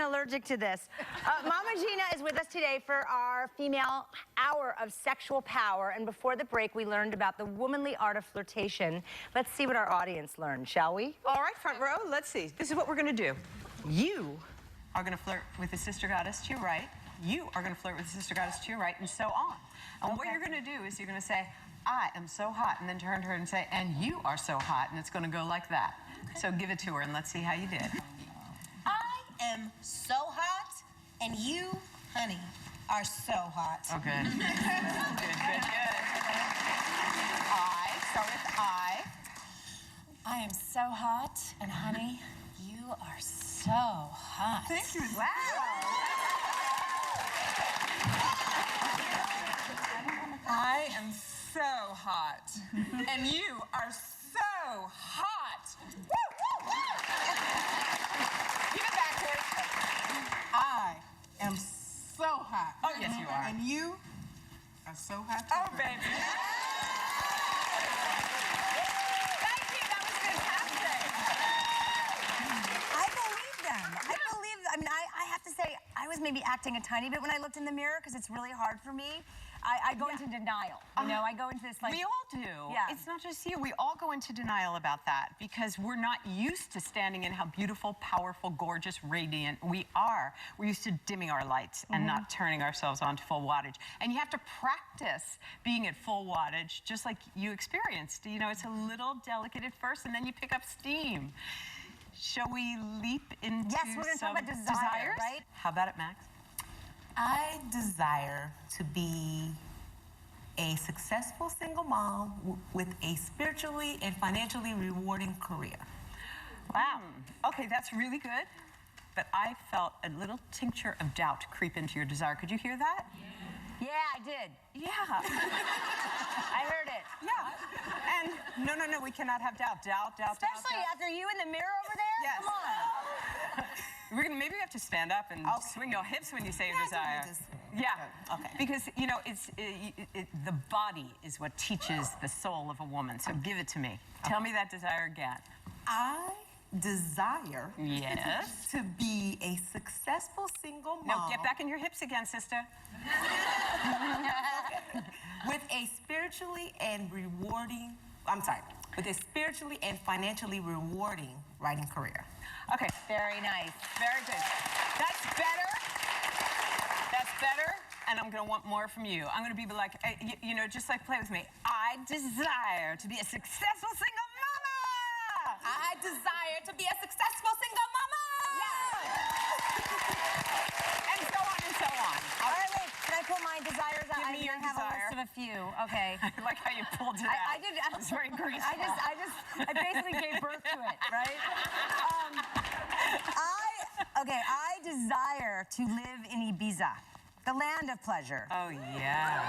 allergic to this. Mama Gena is with us today for our female hour of sexual power. And before the break, we learned about the womanly art of flirtation. Let's see what our audience learned, shall we? All right, front row, let's see. This is what we're going to do. You are going to flirt with the Sister Goddess to your right. You are going to flirt with the Sister Goddess to your right, and so on. And what you're going to do is you're going to say, I am so hot, and then turn to her and say, and you are so hot, and it's going to go like that. Okay. So give it to her, and let's see how you did. I am so hot, and you, honey, are so hot. Okay. Good. Start with I. I am so hot, and honey, you are so hot. Thank you. Wow. I am so hot, and you are so hot. Woo, woo, woo. Give it back to her. I am so hot. Oh, yes, you are. And you are so hot. Oh, baby. Thank you. That was fantastic. I believe them. I mean, I have to say, I was maybe acting a tiny bit when I looked in the mirror because it's really hard for me. I go into denial, you know, I go into this like... We all do. Yeah. It's not just you. We all go into denial about that because we're not used to standing in how beautiful, powerful, gorgeous, radiant we are. We're used to dimming our lights and not turning ourselves on to full wattage. And you have to practice being at full wattage just like you experienced. You know, it's a little delicate at first and then you pick up steam. Shall we leap into Yes, we're going to talk about desire, right? How about it, Max? I desire to be a successful single mom with a spiritually and financially rewarding career. Wow. Okay, that's really good. But I felt a little tincture of doubt creep into your desire. Could you hear that? Yeah, I did. Yeah. I heard it. Yeah. And no, we cannot have doubt. Doubt. Especially after you in the mirror over there? Yes. Come on. We're gonna maybe have to stand up and swing your hips when you say desire. Yeah. Okay. Because you know the body is what teaches the soul of a woman. So give it to me. Tell me that desire again. I desire Yes. to be a successful single mom. Now get back in your hips again, sister. With a spiritually and rewarding, with a spiritually and financially rewarding writing career. Okay. Very nice. Very good. That's better. That's better. And I'm going to want more from you. I'm going to be like, you know, just like play with me. I desire to be a successful single mama. I desire to be a successful single mama. And so on and so on. All right, wait. Can I pull my desires out? Give me your I have desire. a list of a few. Okay. I like how you pulled it out. I did. It's very graceful. I basically gave birth to it, right? I desire to live in Ibiza, the land of pleasure. Oh, yeah.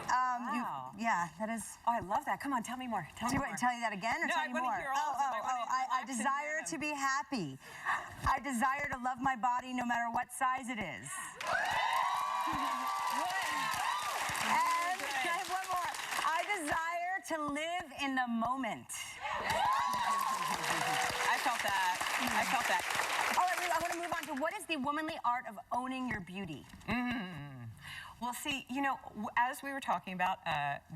Wow. Yeah, that is. Oh, I love that. Come on, tell me more. Tell me more. Tell you that again or No, tell I you wanna more? hear all of them. I desire to be happy. I desire to love my body no matter what size it is. And can I have one more? I desire to live in the moment. I felt that. I felt that. All right, I want to move on to what is the womanly art of owning your beauty? Well, see, you know, as we were talking about,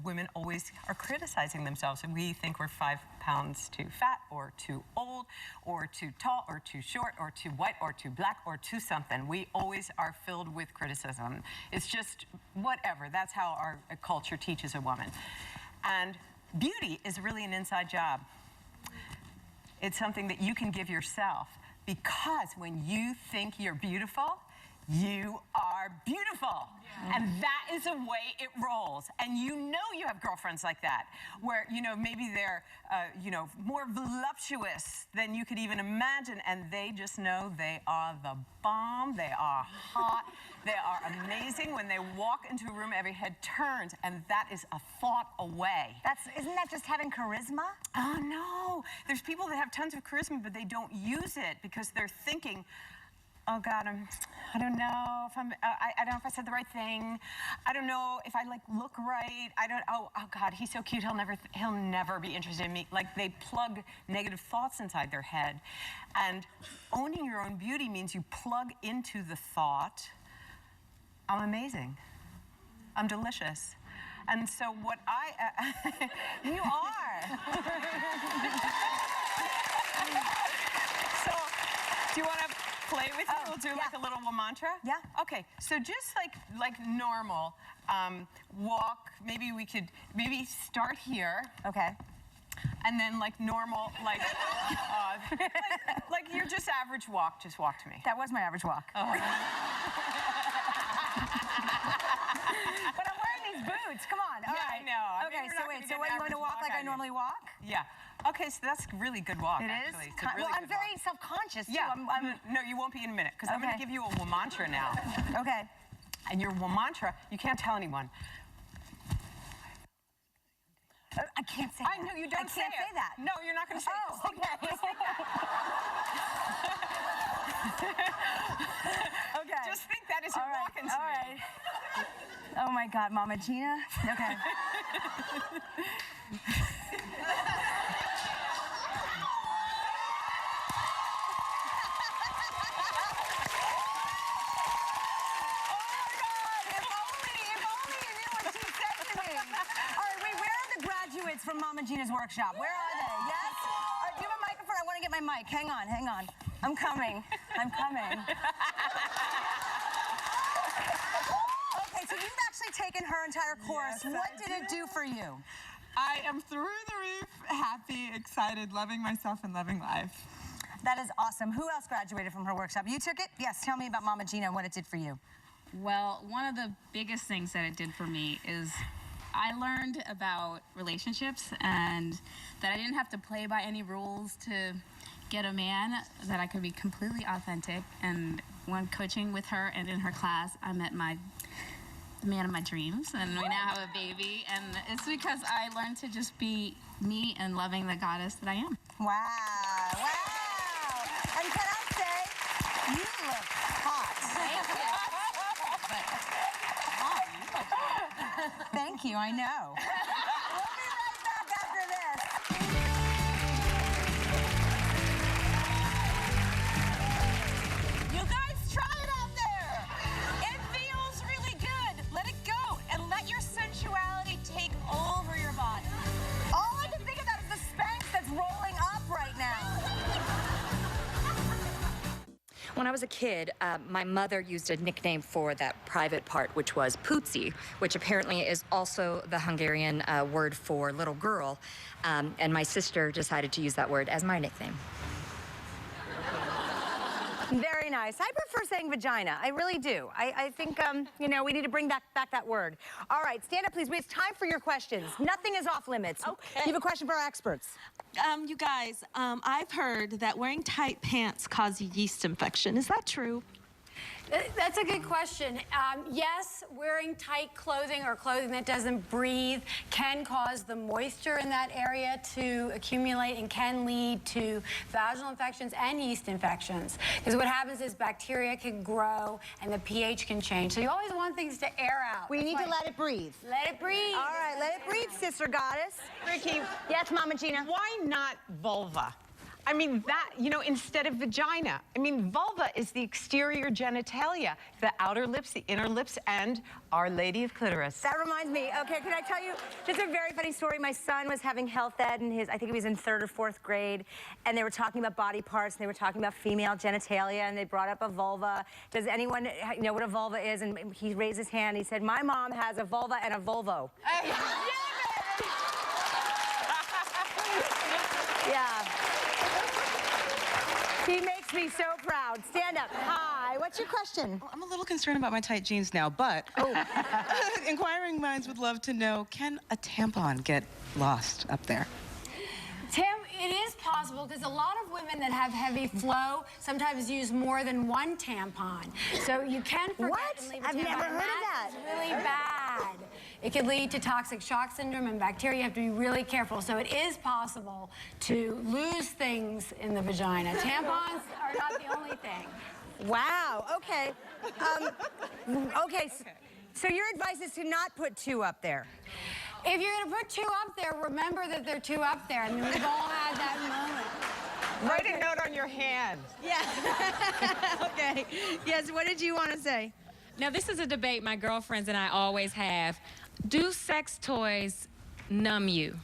women always are criticizing themselves, and we think we're 5 pounds too fat, or too old, or too tall, or too short, or too white, or too black, or too something. We always are filled with criticism. It's just whatever. That's how our culture teaches a woman. And beauty is really an inside job. It's something that you can give yourself, because when you think you're beautiful, you are beautiful. And that is the way it rolls. And you know you have girlfriends like that, where, you know, maybe they're, you know, more voluptuous than you could even imagine, and they just know they are the bomb, they are hot, they are amazing. When they walk into a room, every head turns, and that is a thought away. Isn't that just having charisma? Oh, no. There's people that have tons of charisma, but they don't use it because they're thinking, oh God, I don't know if I don't know if I said the right thing. I don't know if I like look right. Oh God, he's so cute. He'll never be interested in me. Like they plug negative thoughts inside their head. And owning your own beauty means you plug into the thought, I'm amazing. I'm delicious. And so what You are. So, do you want to play with me? We'll do like a little mantra? Yeah. Okay, so just like normal, walk, maybe we could, start here. Okay. And then like normal, like your just average walk, just walk to me. That was my average walk. Oh. But I'm wearing these boots. Come on. All right. I know. Okay, so wait. So what, you want to walk like I normally walk? Yeah. Okay, so that's a really good walk, actually. It's a really Well, I'm good very walk. self-conscious, too. Yeah. I'm No, you won't be in a minute, because I'm going to give you a mantra now. Okay. And your mantra, you can't tell anyone. I can't say that. I know you don't I can't say that. No, you're not going to say it. Oh, okay. Okay. Just think that as you're walking to all me. right. Oh my God, Mama Gena. Okay. From Mama Gena's workshop. Where are they? Yes? Do you have a microphone? I want to get my mic. Hang on, hang on. I'm coming. I'm coming. Okay, so you've actually taken her entire course. Yes, What I did it do for you? I am through the roof, happy, excited, loving myself and loving life. That is awesome. Who else graduated from her workshop? You took it? Yes, tell me about Mama Gena and what it did for you. Well, one of the biggest things that it did for me is I learned about relationships and that I didn't have to play by any rules to get a man, that I could be completely authentic. And when coaching with her and in her class, I met the man of my dreams, and we now have a baby. And it's because I learned to just be me and loving the goddess that I am. Wow, wow. And can I say, you look hot. Thank you, I know. We'll be right back after this. You guys try it out there. It feels really good. Let it go and let your sensuality take over your body. All I can think about is the Spanx that's rolling up right now. When I was a kid, my mother used a nickname for that private part, which was Pootsie, which apparently is also the Hungarian word for little girl. And my sister decided to use that word as my nickname. Very nice. I prefer saying vagina. I really do. I think, you know, we need to bring back that word. All right, stand up, please. It's time for your questions. Nothing is off limits. Okay. You have a question for our experts. You guys, I've heard that wearing tight pants cause yeast infection. Is that true? That's a good question. Yes, wearing tight clothing or clothing that doesn't breathe can cause the moisture in that area to accumulate and can lead to vaginal infections and yeast infections. Because what happens is bacteria can grow and the pH can change. So you always want things to air out. We need to let it breathe. Let it breathe. All right, let it breathe, Sister Goddess. Ricki, Yes, Mama Gena. why not vulva? I mean, that, you know, instead of vagina. I mean, vulva is the exterior genitalia, the outer lips, the inner lips, and Our Lady of Clitoris. That reminds me, okay, can I tell you just a very funny story? My son was having health ed in I think he was in 3rd or 4th grade, and they were talking about body parts, and they were talking about female genitalia, and they brought up a vulva. Does anyone know what a vulva is? And he raised his hand, he said, my mom has a vulva and a Volvo. Yeah. He makes me so proud. Stand up. Hi. What's your question? I'm a little concerned about my tight jeans now, but inquiring minds would love to know, can a tampon get lost up there? Tim, it is possible because a lot of women that have heavy flow sometimes use more than one tampon. So you can forget What? and leave a I've tampon. never heard of that. It's really bad. It could lead to toxic shock syndrome and bacteria. You have to be really careful. So it is possible to lose things in the vagina. Tampons are not the only thing. Wow. Okay. Okay. So your advice is to not put 2 up there. If you're going to put 2 up there, remember that they're 2 up there. I mean, we've all had that moment. Write a note on your hand. Yeah. Okay. Yes. What did you want to say? Now, this is a debate my girlfriends and I always have. Do sex toys numb you?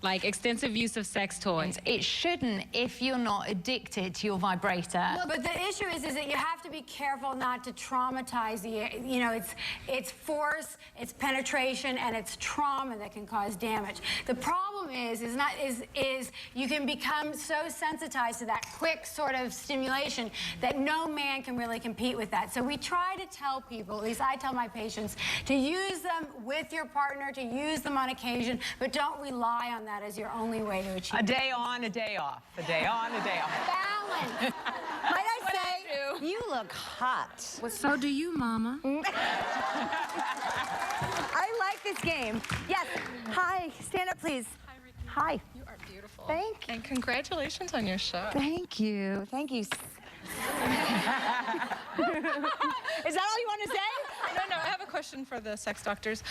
Like extensive use of sex toys? It shouldn't if you're not addicted to your vibrator. Well, but the issue is that you have to be careful not to traumatize the, you know, it's force, it's penetration, and it's trauma that can cause damage. The problem is you can become so sensitized to that quick sort of stimulation that no man can really compete with that. So we try to tell people, at least I tell my patients, to use them with your partner, to use them on occasion, but don't rely on that as your only way to achieve A day on, a day off. A day on, a day off. balance. Might I say, you look hot. Well, so do you, Mama. I like this game. Yes. Hi. Stand up, please. Hi, Ricki. Hi. You are beautiful. Thank you. And congratulations on your show. Thank you. Thank you. Is that all you want to say? No, I have a question for the sex doctors.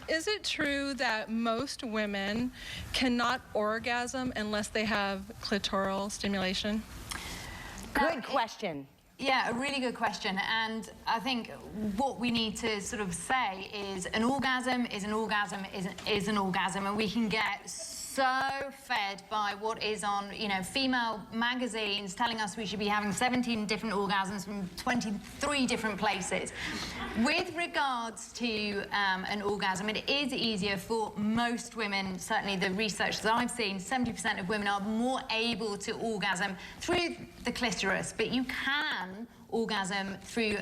Is it true that most women cannot orgasm unless they have clitoral stimulation? Good question. Yeah, a really good question. And I think what we need to sort of say is an orgasm is an orgasm is an orgasm, and we can get so fed by what is on, you know, female magazines telling us we should be having 17 different orgasms from 23 different places. With regards to an orgasm, it is easier for most women. Certainly the research that I've seen, 70% of women are more able to orgasm through the clitoris, but you can orgasm through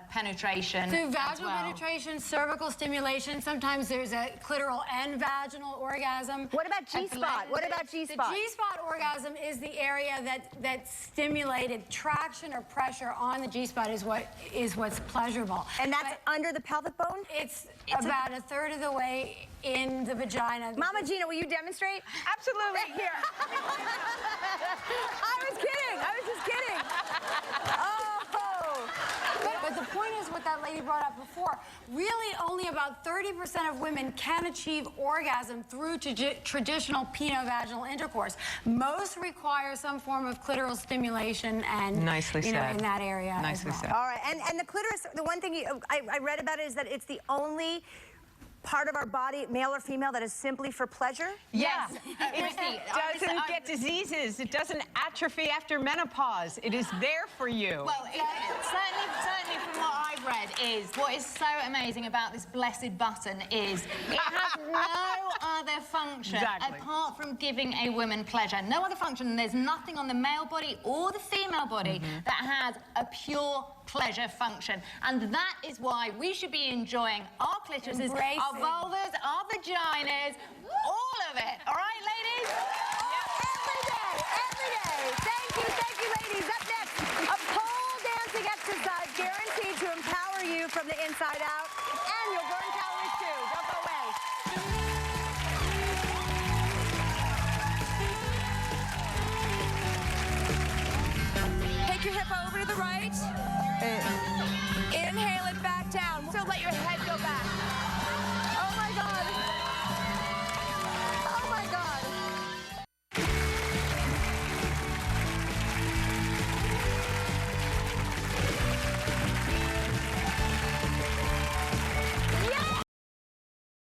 penetration. Through vaginal as well. penetration, cervical stimulation. Sometimes there's a clitoral and vaginal orgasm. What about G-spot? What about G-spot? The G-spot orgasm is the area that stimulated traction or pressure on the G-spot is what's pleasurable. And that's under the pelvic bone? It's about a third of the way in the vagina. Mama Gena, will you demonstrate? Absolutely. Here. I was kidding. I was just kidding. Oh. But the point is what that lady brought up before, really only about 30% of women can achieve orgasm through traditional penovaginal intercourse. Most require some form of clitoral stimulation and, Nicely you know, said. in that area Nicely as well. said. All right, and the clitoris, the one thing I read about it is that it's the only part of our body, male or female, that is simply for pleasure? Yes. It doesn't get diseases. It doesn't atrophy after menopause. It is there for you. Well, certainly from what I've read is, what is so amazing about this blessed button is it has no other function apart from giving a woman pleasure. No other function. There's nothing on the male body or the female body that has a pure pleasure function. And that is why we should be enjoying our clitorises, our vulvas, our vaginas, all of it. All right, ladies? Every day. Thank you, ladies. Up next, a pole dancing exercise guaranteed to empower you from the inside out.